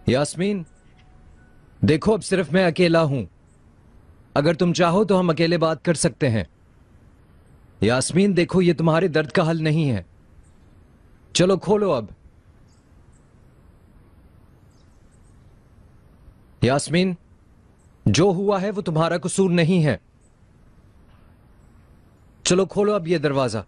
यास्मीन, देखो अब सिर्फ मैं अकेला हूं। अगर तुम चाहो तो हम अकेले बात कर सकते हैं। यास्मीन देखो, ये तुम्हारे दर्द का हल नहीं है। चलो खोलो अब। यास्मीन, जो हुआ है वो तुम्हारा कसूर नहीं है। चलो खोलो अब ये दरवाजा।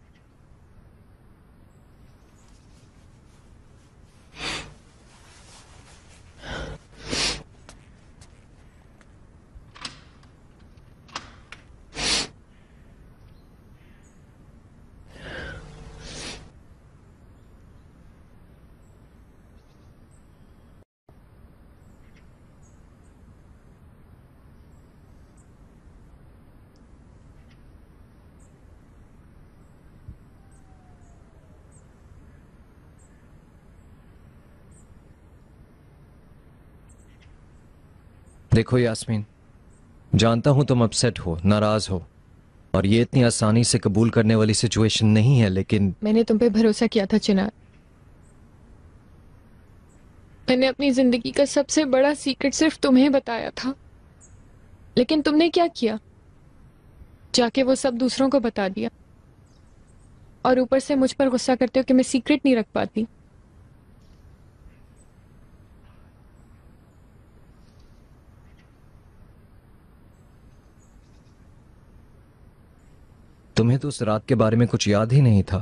देखो यास्मीन, जानता हूं तुम अपसेट हो, नाराज हो, और ये इतनी आसानी से कबूल करने वाली सिचुएशन नहीं है, लेकिन मैंने तुम पे भरोसा किया था चिनार। मैंने अपनी जिंदगी का सबसे बड़ा सीक्रेट सिर्फ तुम्हें बताया था, लेकिन तुमने क्या किया? जाके वो सब दूसरों को बता दिया, और ऊपर से मुझ पर गुस्सा करते हो कि मैं सीक्रेट नहीं रख पाती। तुम्हें तो उस रात के बारे में कुछ याद ही नहीं था।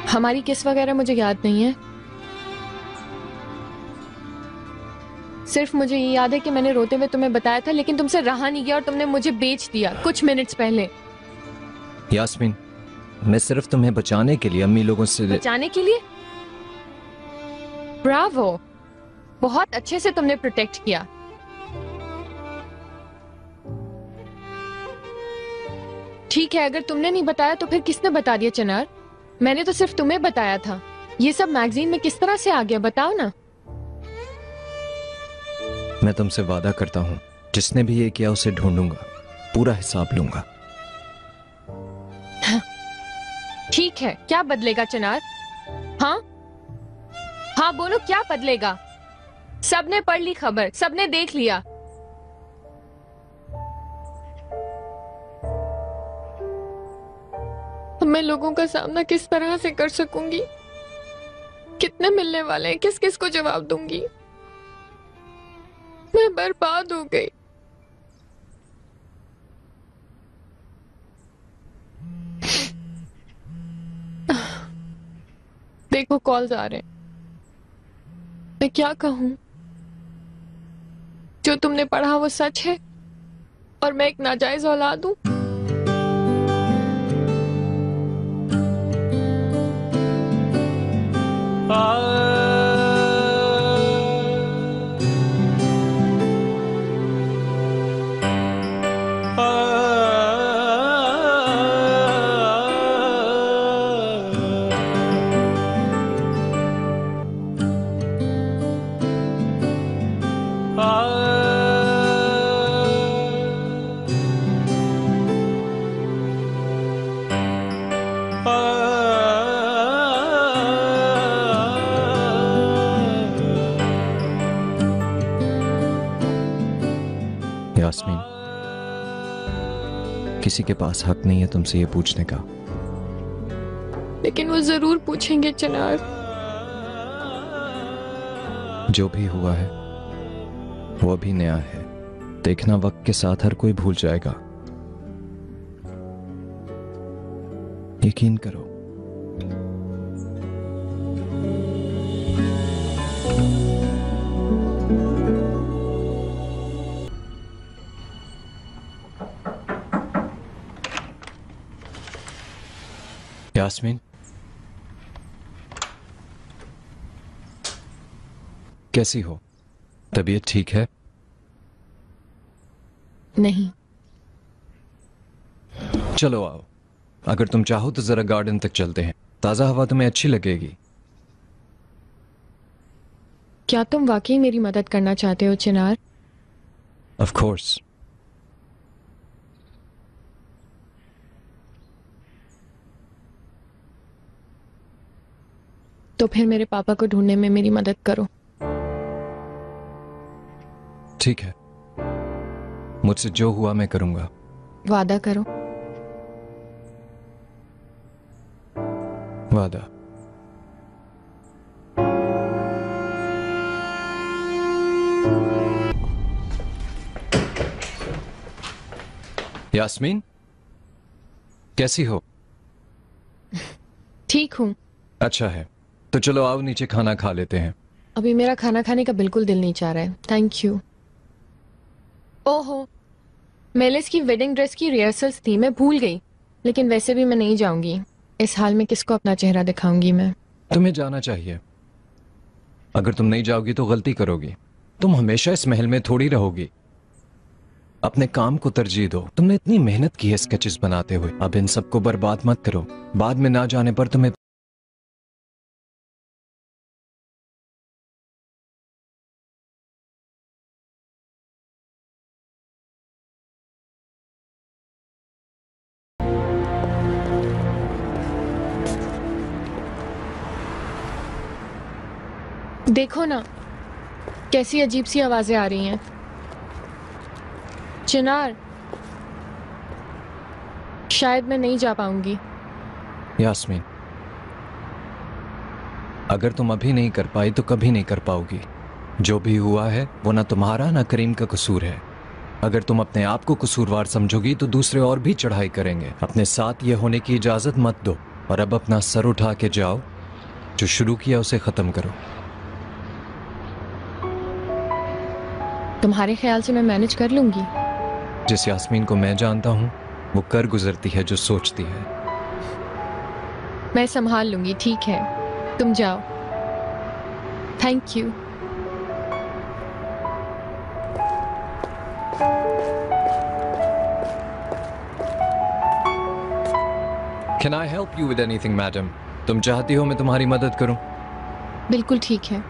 हमारी किस वगैरह मुझे याद नहीं है। सिर्फ मुझे ये याद है कि मैंने रोते हुए तुम्हें बताया था, लेकिन तुमसे रहा नहीं गया और तुमने मुझे बेच दिया कुछ मिनट्स पहले। यास्मीन, मैं सिर्फ तुम्हें बचाने के लिए अम्मी लोगों से बचाने के लिए? ब्रावो, बहुत अच्छे से तुमने प्रोटेक्ट किया। ठीक है, अगर तुमने नहीं बताया तो फिर किसने बता दिया चिनार? मैंने तो सिर्फ तुम्हें बताया था। ये सब मैगजीन में किस तरह से आ गया, बताओ ना। मैं तुमसे वादा करता हूं, जिसने भी ये किया उसे ढूंढूंगा, पूरा हिसाब लूंगा। ठीक है, क्या बदलेगा चिनार? हाँ हाँ बोलो, क्या बदलेगा? सबने पढ़ ली खबर, सबने देख लिया। अब मैं लोगों का सामना किस तरह से कर सकूंगी? कितने मिलने वाले हैं, किस किस को जवाब दूंगी? मैं बर्बाद हो गई। देखो कॉल्स आ रहे हैं। मैं क्या कहूं? जो तुमने पढ़ा वो सच है और मैं एक नाजायज औलाद हूं। यास्मीन, किसी के पास हक नहीं है तुमसे ये पूछने का। लेकिन वो जरूर पूछेंगे चिनार। जो भी हुआ है वो अभी नया है, देखना वक्त के साथ हर कोई भूल जाएगा। यकीन करो। यास्मीन, कैसी हो? तबीयत ठीक है? नहीं। चलो आओ, अगर तुम चाहो तो जरा गार्डन तक चलते हैं, ताजा हवा तुम्हें अच्छी लगेगी। क्या तुम वाकई मेरी मदद करना चाहते हो चिनार? Of course. तो फिर मेरे पापा को ढूंढने में मेरी मदद करो। ठीक है, मुझसे जो हुआ मैं करूंगा। वादा करो। वादा। यास्मीन, कैसी हो? ठीक हूँ। अच्छा है, तो चलो आओ नीचे खाना खा लेते हैं। अभी मेरा खाना खाने का बिल्कुल दिल नहीं चाह रहा है। Thank you. ओहो, मेलिस की वेडिंग ड्रेस की रिहर्सल्स थी, मैं भूल गई। लेकिन वैसे भी मैं नहीं जाऊंगी। इस हाल में किसको अपना चेहरा दिखाऊंगी मैं? तुम्हें जाना चाहिए। अगर तुम नहीं जाओगी तो गलती करोगी। तुम हमेशा इस महल में थोड़ी रहोगी। अपने काम को तरजीह दो। तुमने इतनी मेहनत की है स्केचेस बनाते हुए, अब इन सबको बर्बाद मत करो। बाद में ना जाने पर तुम्हें देखो ना कैसी अजीब सी आवाजें आ रही हैं। चिनार, शायद मैं नहीं जा पाऊंगी। यास्मीन, अगर तुम अभी नहीं कर पाई तो कभी नहीं कर पाओगी। जो भी हुआ है वो ना तुम्हारा ना करीम का कसूर है। अगर तुम अपने आप को कसूरवार समझोगी तो दूसरे और भी चढ़ाई करेंगे। अपने साथ ये होने की इजाजत मत दो और अब अपना सर उठा के जाओ। जो शुरू किया उसे खत्म करो। तुम्हारे ख्याल से मैं मैनेज कर लूंगी? जिस यास्मीन को मैं जानता हूं वो कर गुजरती है जो सोचती है। मैं संभाल लूंगी, ठीक है, तुम जाओ। Thank you. Can I help you with anything, madam? तुम चाहती हो मैं तुम्हारी मदद करूं? बिल्कुल ठीक है,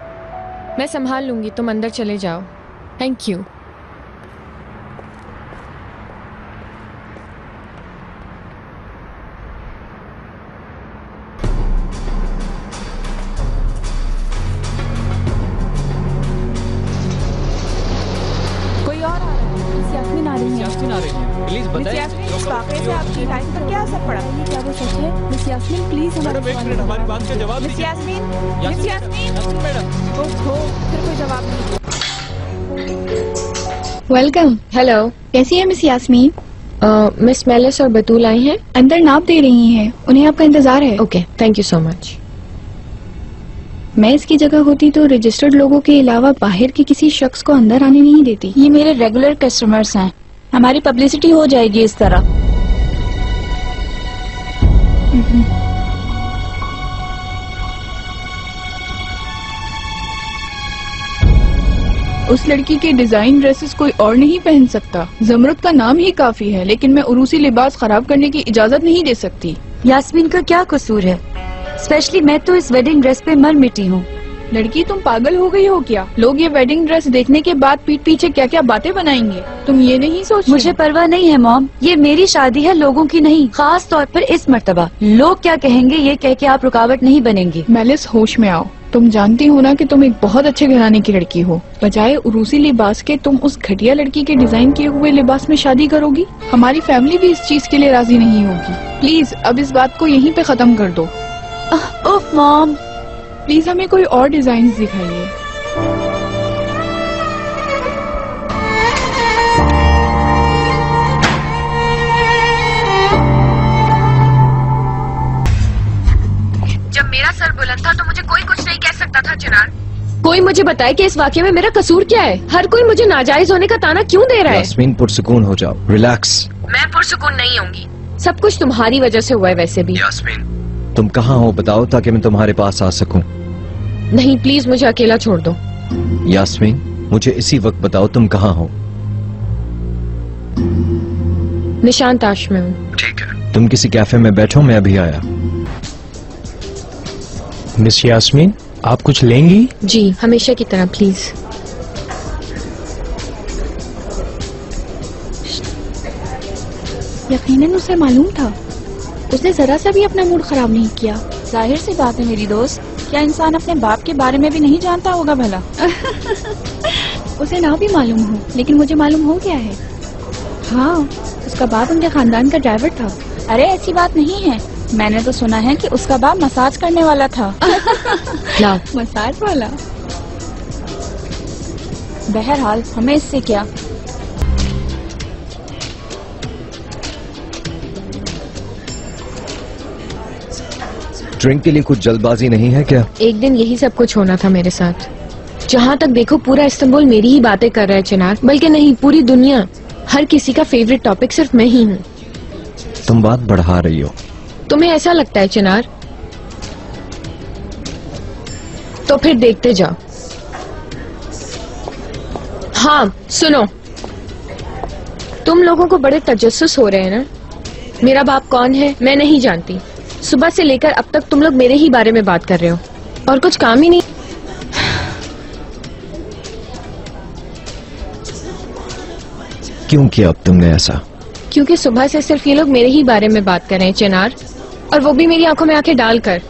मैं संभाल लूंगी, तुम अंदर चले जाओ। Thank you. कोई और आ रहा है? मिस यास्मीन आ रही है। यास्मीन आ रही है, प्लीज मिस बताइए। यास्मीन, इस वाकये से आपकी लाइफ पर क्या असर पड़ा? क्या वो सच है? मिस यास्मीन प्लीज मैडम एक मिनट, हमारी बात का जवाब मिस दीजिए। यास्मीन, मिस यास्मीन। यास्मीन मैडम। ओहो, फिर कोई जवाब नहीं। वेलकम। हेलो। कैसी है मिस यास्मीन? मिस मेलिस और बतूल आई हैं। अंदर नाप दे रही हैं, उन्हें आपका इंतजार है। Okay, thank you so much. मैं इसकी जगह होती तो रजिस्टर्ड लोगों के अलावा बाहर के किसी शख्स को अंदर आने नहीं देती। ये मेरे रेगुलर कस्टमर्स हैं, हमारी पब्लिसिटी हो जाएगी इस तरह। उस लड़की के डिजाइन ड्रेसेस कोई और नहीं पहन सकता। जमरुद का नाम ही काफी है, लेकिन मैं उरूसी लिबास खराब करने की इजाजत नहीं दे सकती। यास्मीन का क्या कसूर है? स्पेशली मैं तो इस वेडिंग ड्रेस पे मर मिटी हूँ। लड़की तुम पागल हो गई हो क्या? लोग ये वेडिंग ड्रेस देखने के बाद पीठ पीछे क्या क्या बातें बनाएंगे, तुम ये नहीं सोच? मुझे परवाह नहीं है मॉम, ये मेरी शादी है, लोगों की नहीं। खास तौर पर इस मर्तबा लोग क्या कहेंगे ये कह के आप रुकावट नहीं बनेंगी। मेलिस, होश में आओ। तुम जानती हो ना कि तुम एक बहुत अच्छे घराने की लड़की हो। बजाय उरूसी लिबास के तुम उस घटिया लड़की के डिजाइन किए हुए लिबास में शादी करोगी। हमारी फैमिली भी इस चीज के लिए राजी नहीं होगी। प्लीज अब इस बात को यहीं पे खत्म कर दो। उफ मॉम, प्लीज हमें कोई और डिजाइन दिखाइए। जब मेरा सर बुलंद था तो मुझे कोई कुछ नहीं कह सकता था चिनार। कोई मुझे बताए कि इस वाकये में मेरा कसूर क्या है? हर कोई मुझे नाजायज होने का ताना क्यों दे रहा है? यास्मीन, पुरसुकून हो जाओ, रिलैक्स। मैं पुरसुकून नहीं होंगी। सब कुछ तुम्हारी वजह से हुआ है वैसे भी। यास्मीन, तुम कहाँ हो बताओ ताकि मैं तुम्हारे पास आ सकूं। नहीं, प्लीज मुझे अकेला छोड़ दो। यास्मीन, मुझे इसी वक्त बताओ तुम कहाँ हो। निशांत आश में हूँ। ठीक है, तुम किसी कैफे में बैठो, मैं अभी आया। मिस यास्मीन, आप कुछ लेंगी? जी, हमेशा की तरह प्लीज। यकीनन उसे मालूम था, उसने जरा सा भी अपना मूड खराब नहीं किया। जाहिर सी बात है मेरी दोस्त, क्या इंसान अपने बाप के बारे में भी नहीं जानता होगा भला? उसे ना भी मालूम हो, लेकिन मुझे मालूम हो गया है। हाँ, उसका बाप उनके खानदान का ड्राइवर था। अरे ऐसी बात नहीं है, मैंने तो सुना है कि उसका बाप मसाज करने वाला था। मसाज वाला? बहरहाल हमें इससे क्या। ड्रिंक के लिए कुछ जल्दबाजी नहीं है क्या? एक दिन यही सब कुछ होना था मेरे साथ। जहाँ तक देखो पूरा इस्तांबुल मेरी ही बातें कर रहा है चिनार, बल्कि नहीं पूरी दुनिया। हर किसी का फेवरेट टॉपिक सिर्फ मैं ही हूँ। तुम बात बढ़ा रही हो। तुम्हें ऐसा लगता है चिनार? तो फिर देखते जाओ। हाँ सुनो, तुम लोगों को बड़े तजस्सुस हो रहे हैं ना। मेरा बाप कौन है मैं नहीं जानती। सुबह से लेकर अब तक तुम लोग मेरे ही बारे में बात कर रहे हो और कुछ काम ही नहीं। क्यों किया अब तुमने ऐसा? क्योंकि सुबह से सिर्फ ये लोग मेरे ही बारे में बात कर रहे हैं चिनार, और वो भी मेरी आंखों में आंखें डालकर।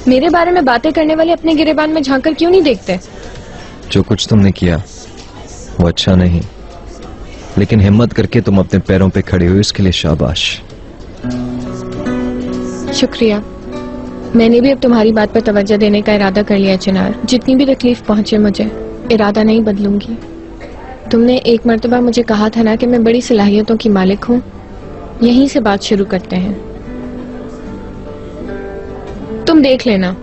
मेरे बारे में बातें करने वाले अपने गिरेबान में झांककर क्यों नहीं देखते? जो कुछ तुमने किया वो अच्छा नहीं, लेकिन हिम्मत करके तुम अपने पैरों पे खड़े हुए, इसके लिए शाबाश। शुक्रिया। मैंने भी अब तुम्हारी बात पर तवज्जो देने का इरादा कर लिया चिनार। जितनी भी तकलीफ पहुंचे मुझे, इरादा नहीं बदलूंगी। तुमने एक मर्तबा मुझे कहा था ना कि मैं बड़ी सलाहियतों की मालिक हूँ। यहीं से बात शुरू करते हैं। तुम देख लेना,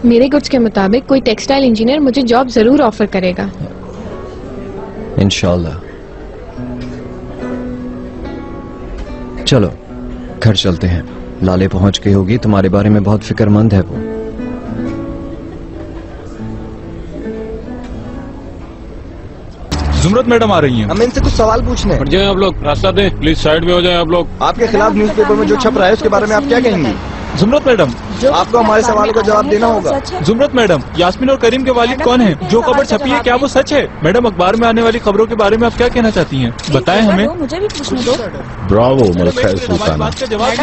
मेरे गुड्स के मुताबिक कोई टेक्सटाइल इंजीनियर मुझे जॉब जरूर ऑफर करेगा। इंशाल्लाह। चलो घर चलते हैं। लाले पहुंच गई होगी, तुम्हारे बारे में बहुत फिक्रमंद है वो। जुमरत मैडम आ रही हैं। हमें इनसे कुछ सवाल पूछने हैं। हट जाएं आप लोग, रास्ता दें प्लीज, साइड में हो जाएं आप लोग। आपके खिलाफ न्यूज़पेपर में जो छप रहा है उसके बारे में आप क्या कहेंगे? जुमरत मैडम, आपको हमारे सवालों का जवाब देना होगा। जुमरत मैडम, यास्मीन और करीम के वालिद कौन हैं? जो खबर छपी है क्या वो सच है? मैडम, अखबार में आने वाली खबरों के बारे में आप क्या कहना चाहती हैं? बताएं हमें। मुझे भी पूछने दो। ब्रावो मलखैर सुल्ताना,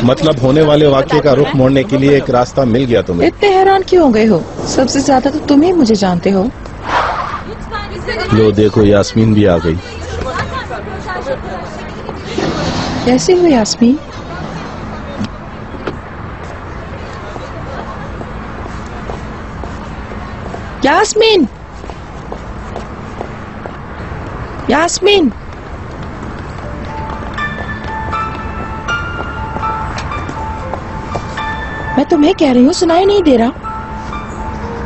मतलब होने वाले वाक्य का रुख मोड़ने के लिए एक रास्ता मिल गया तुम्हें। इतने हैरान क्यों हो गए हो? सबसे ज्यादा तो तुम ही मुझे जानते हो। लो देखो, यास्मीन भी आ गई। कैसे हो यास्मीन? यास्मीन, यास्मीन, मैं तुम्हें कह रही हूँ, सुनाई नहीं दे रहा।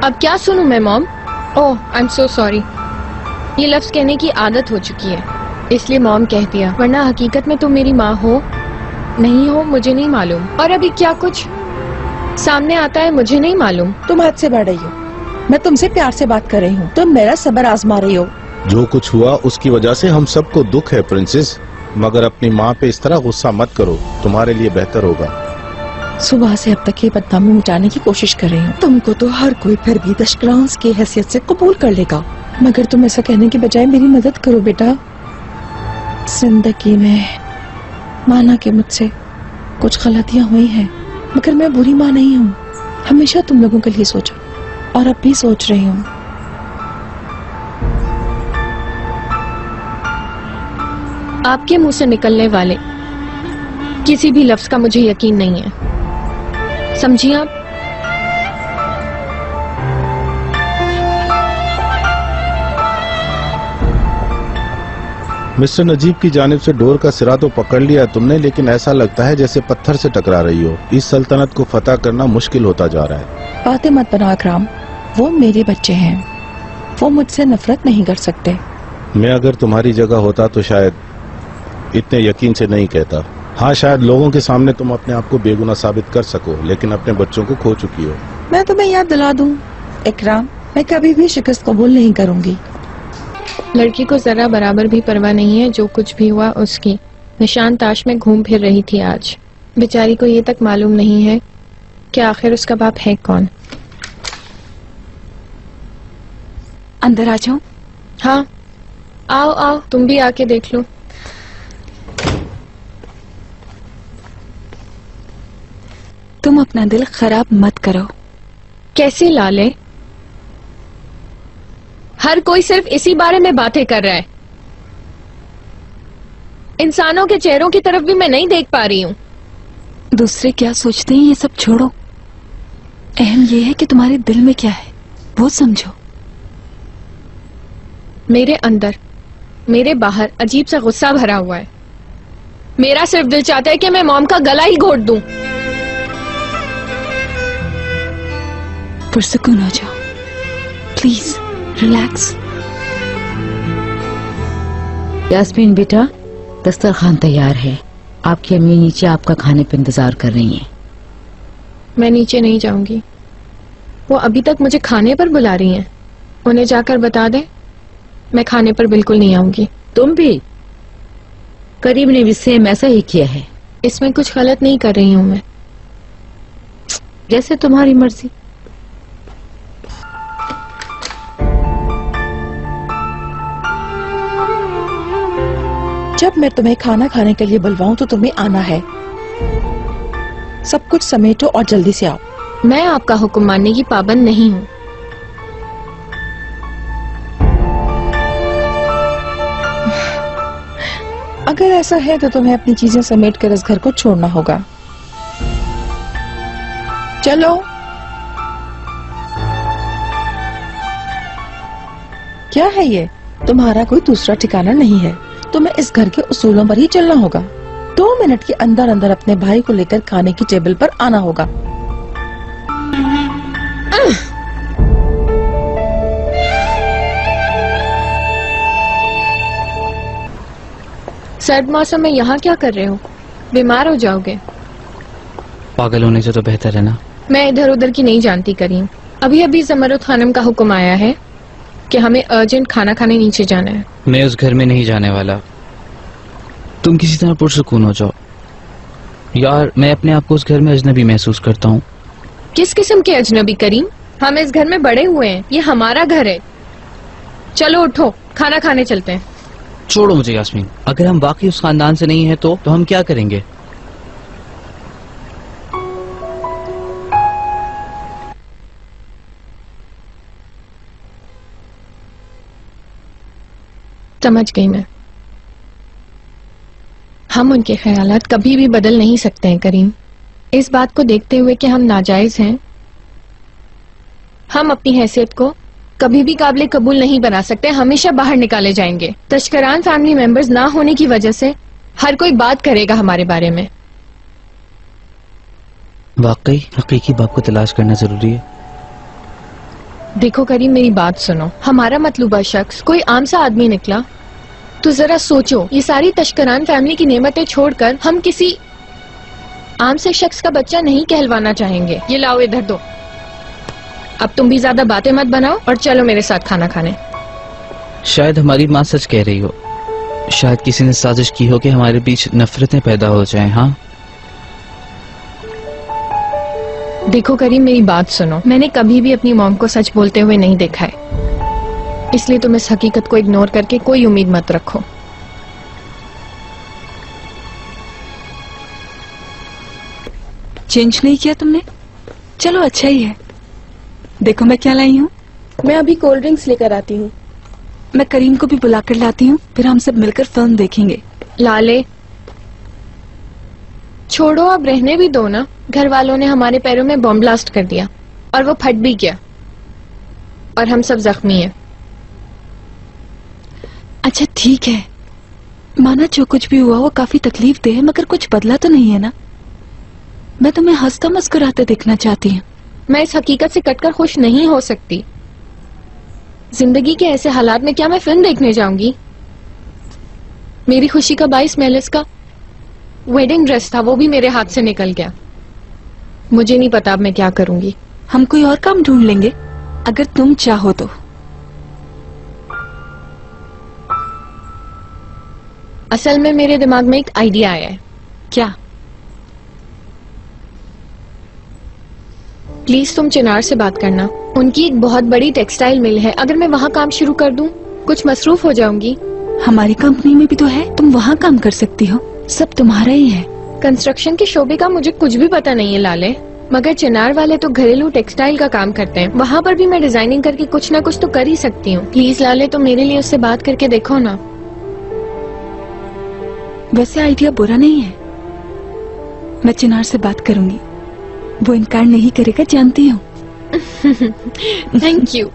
अब क्या सुनूं मैं mom? Oh I am so sorry. ये लफ्ज कहने की आदत हो चुकी है, इसलिए मॉम कह दिया, वरना हकीकत में तुम मेरी माँ हो नहीं हो मुझे नहीं मालूम। और अभी क्या कुछ सामने आता है मुझे नहीं मालूम। तुम हद से बढ़ रही हो। मैं तुमसे प्यार से बात कर रही हूँ, तुम मेरा सब्र आजमा रही हो। जो कुछ हुआ उसकी वजह से हम सबको दुख है प्रिंसेस, मगर अपनी माँ पे इस तरह गुस्सा मत करो, तुम्हारे लिए बेहतर होगा। सुबह से अब तक ये बदनामी मिटाने की कोशिश कर रही हूँ। तुमको तो हर कोई फिर भी दशक्रांस की हैसियत से कबूल कर लेगा, मगर तुम ऐसा कहने की बजाय मेरी मदद करो बेटा। जिंदगी में माना कि मुझसे कुछ गलतियां हुई हैं, मगर मैं बुरी माँ नहीं हूँ। हमेशा तुम लोगों के लिए सोचा और अब भी सोच रही हूँ। आपके मुंह से निकलने वाले किसी भी लफ्ज का मुझे यकीन नहीं है, समझिए आप? मिस्टर नजीब की जानिब से डोर का सिरा तो पकड़ लिया तुमने, लेकिन ऐसा लगता है जैसे पत्थर से टकरा रही हो। इस सल्तनत को फतह करना मुश्किल होता जा रहा है। बातें मत बना अकराम, वो मेरे बच्चे हैं, वो मुझसे नफरत नहीं कर सकते। मैं अगर तुम्हारी जगह होता तो शायद इतने यकीन से नहीं कहता। हाँ, शायद लोगों के सामने तुम अपने आप को बेगुनाह साबित कर सको, लेकिन अपने बच्चों को खो चुकी हो। मैं तुम्हें याद दिला दूं इकराम, मैं कभी भी शिकस्त कबूल नहीं करूंगी। लड़की को जरा बराबर भी परवाह नहीं है जो कुछ भी हुआ उसकी। निशान ताश में घूम फिर रही थी आज। बेचारी को ये तक मालूम नहीं है कि आखिर उसका बाप है कौन। अंदर आ जाऊं? हाँ, आओ आओ, तुम भी आके देख लो। तुम अपना दिल खराब मत करो। कैसे लाले? हर कोई सिर्फ इसी बारे में बातें कर रहा है। इंसानों के चेहरों की तरफ भी मैं नहीं देख पा रही हूँ। दूसरे क्या सोचते हैं ये सब छोड़ो, अहम ये है कि तुम्हारे दिल में क्या है वो समझो। मेरे अंदर, मेरे बाहर अजीब सा गुस्सा भरा हुआ है। मेरा सिर्फ दिल चाहता है कि मैं मॉम का गला ही घोट दूं। पुरसुकून हो जाओ, प्लीज रिलैक्स। यास्मीन बेटा, दस्तरखान तैयार है। आपकी अम्मी नीचे आपका खाने पे इंतजार कर रही हैं। मैं नीचे नहीं जाऊंगी। वो अभी तक मुझे खाने पर बुला रही हैं। उन्हें जाकर बता दे मैं खाने पर बिल्कुल नहीं आऊंगी। तुम भी? करीम ने भी सेम ऐसा ही किया है। इसमें कुछ गलत नहीं कर रही हूँ मैं। जैसे तुम्हारी मर्जी। जब मैं तुम्हें खाना खाने के लिए बुलवाऊं तो तुम्हें आना है। सब कुछ समेटो और जल्दी से आओ। मैं आपका हुक्म मानने की पाबंद नहीं हूँ। अगर ऐसा है तो तुम्हें अपनी चीजें समेट कर इस घर को छोड़ना होगा। चलो। क्या है ये? तुम्हारा कोई दूसरा ठिकाना नहीं है। तुम्हें इस घर के उसूलों पर ही चलना होगा। 2 मिनट के अंदर अंदर अपने भाई को लेकर खाने की टेबल पर आना होगा। सर्द मौसम में यहाँ क्या कर रहे हो? बीमार हो जाओगे। पागल होने से तो बेहतर है ना। मैं इधर उधर की नहीं जानती करीम। अभी अभी ज़मरुद खानम का हुक्म आया है कि हमें अर्जेंट खाना खाने नीचे जाना है। मैं उस घर में नहीं जाने वाला। तुम किसी तरह पुरसुकून हो जाओ। यार, मैं अपने आप को उस घर में अजनबी महसूस करता हूँ। किस किस्म के अजनबी करीम? हम इस घर में बड़े हुए हैं। ये हमारा घर है। चलो उठो, खाना खाने चलते हैं। छोड़ो मुझे यास्मीन। अगर हम वाकई उस खानदान से नहीं है तो हम क्या करेंगे? समझ गई मैं। हम उनके ख्यालात कभी भी बदल नहीं सकते हैं करीम। इस बात को देखते हुए कि हम नाजायज हैं, हम अपनी हैसियत को कभी भी काबिल कबूल नहीं बना सकते। हमेशा बाहर निकाले जाएंगे। तशकरान फैमिली मेंबर्स ना होने की वजह से हर कोई बात करेगा हमारे बारे में। वाकई हकीकी बाप को तलाश करना जरूरी है। देखो करीम, मेरी बात सुनो। हमारा मतलूबा शख्स कोई आम सा आदमी निकला तो जरा सोचो, ये सारी तशकरान फैमिली की नेमतें छोड़कर हम किसी आम से शख्स का बच्चा नहीं कहलवाना चाहेंगे। ये लाओ, इधर दो। अब तुम भी ज्यादा बातें मत बनाओ और चलो मेरे साथ खाना खाने। शायद हमारी माँ सच कह रही हो। शायद किसी ने साजिश की हो कि हमारे बीच नफरतें पैदा हो जाएं। हाँ, देखो करीम, मेरी बात सुनो। मैंने कभी भी अपनी मॉम को सच बोलते हुए नहीं देखा है, इसलिए तुम इस हकीकत को इग्नोर करके कोई उम्मीद मत रखो। चेंज नहीं किया तुमने? चलो अच्छा ही है। देखो मैं क्या लाई हूँ। मैं अभी कोल्ड ड्रिंक्स लेकर आती हूँ। मैं करीम को भी बुलाकर लाती हूँ, फिर हम सब मिलकर फिल्म देखेंगे। लाले छोड़ो, अब रहने भी दो ना। घर वालों ने हमारे पैरों में बॉम्ब ब्लास्ट कर दिया और वो फट भी गया और हम सब जख्मी हैं। अच्छा ठीक है, माना जो कुछ भी हुआ वो काफी तकलीफ दे है, मगर कुछ बदला तो नहीं है ना। मैं तुम्हें हंसता मुस्कुराते देखना चाहती हूँ। मैं इस हकीकत से कटकर खुश नहीं हो सकती। जिंदगी के ऐसे हालात में क्या मैं फिल्म देखने जाऊंगी? मेरी खुशी का बाइस मेलिस का वेडिंग ड्रेस था, वो भी मेरे हाथ से निकल गया। मुझे नहीं पता अब मैं क्या करूंगी। हम कोई और काम ढूंढ लेंगे अगर तुम चाहो तो। असल में मेरे दिमाग में एक आइडिया आया है। क्या? प्लीज तुम चिनार से बात करना। उनकी एक बहुत बड़ी टेक्सटाइल मिल है, अगर मैं वहाँ काम शुरू कर दूँ कुछ मसरूफ हो जाऊंगी। हमारी कंपनी में भी तो है, तुम वहाँ काम कर सकती हो, सब तुम्हारा ही है। कंस्ट्रक्शन के शोबे का मुझे कुछ भी पता नहीं है लाले, मगर चिनार वाले तो घरेलू टेक्सटाइल का काम करते हैं, वहाँ पर भी मैं डिजाइनिंग करके कुछ ना कुछ तो कर ही सकती हूँ। प्लीज लाले तुम मेरे लिए उससे बात करके देखो ना। वैसे आइडिया बुरा नहीं है, मैं चिनार से बात करूंगी, वो इनकार नहीं करेगा, जानती हूँ। Thank you.